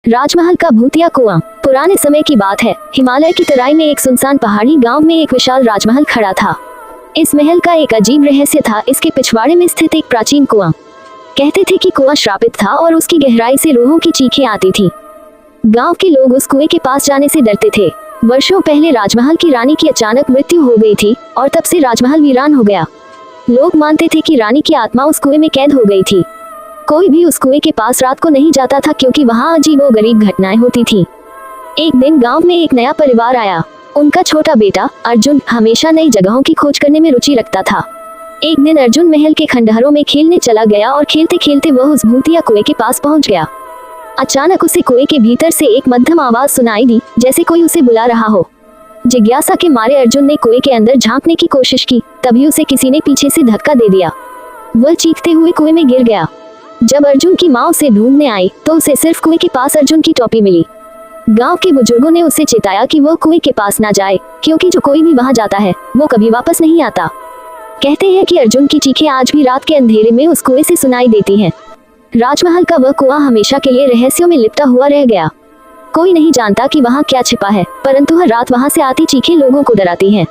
राजमहल का भूतिया कुआं। पुराने समय की बात है। हिमालय की तराई में एक सुनसान पहाड़ी गांव में एक विशाल राजमहल खड़ा था। इस महल का एक अजीब रहस्य था। इसके पिछवाड़े में स्थित एक प्राचीन कुआं। कहते थे कि कुआं श्रापित था और उसकी गहराई से रूहों की चीखें आती थी। गांव के लोग उस कुएं के पास जाने से डरते थे। वर्षों पहले राजमहल की रानी की अचानक मृत्यु हो गई थी और तब से राजमहल वीरान हो गया। लोग मानते थे कि रानी की आत्मा उस कुएं में कैद हो गई थी। कोई भी उस कुएं के पास रात को नहीं जाता था क्योंकि वहां अजीबोगरीब घटनाएं होती थी। एक दिन गांव में एक नया परिवार आया। उनका छोटा बेटा अर्जुन हमेशा नई जगहों की खोज करने में रुचि रखता था। एक दिन अर्जुन महल के खंडहरों में खेलने चला गया और खेलते खेलते वह उस भूतिया कुएं के पास पहुंच गया। अचानक उसे कुएं के भीतर से एक मध्यम आवाज सुनाई दी, जैसे कोई उसे बुला रहा हो। जिज्ञासा के मारे अर्जुन ने कुएं के अंदर झांकने की कोशिश की। तभी उसे किसी ने पीछे से धक्का दे दिया। वह चीखते हुए कुएं में गिर गया। जब अर्जुन की माँ उसे ढूंढने आई तो उसे सिर्फ कुएं के पास अर्जुन की टोपी मिली। गांव के बुजुर्गों ने उसे चेताया कि वह कुएं के पास ना जाए, क्योंकि जो कोई भी वहां जाता है वो कभी वापस नहीं आता। कहते हैं कि अर्जुन की चीखें आज भी रात के अंधेरे में उस कुएं से सुनाई देती हैं। राजमहल का वह कुआं हमेशा के लिए रहस्यों में लिपटा हुआ रह गया। कोई नहीं जानता कि वहां क्या छिपा है, परंतु हर रात वहां से आती चीखें लोगों को डराती हैं।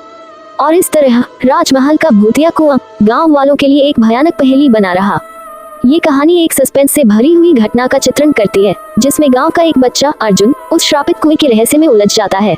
और इस तरह राजमहल का भूतिया कुआं गांव वालों के लिए एक भयानक पहेली बना रहा। ये कहानी एक सस्पेंस से भरी हुई घटना का चित्रण करती है, जिसमें गांव का एक बच्चा अर्जुन उस श्रापित कुएं के रहस्य में उलझ जाता है।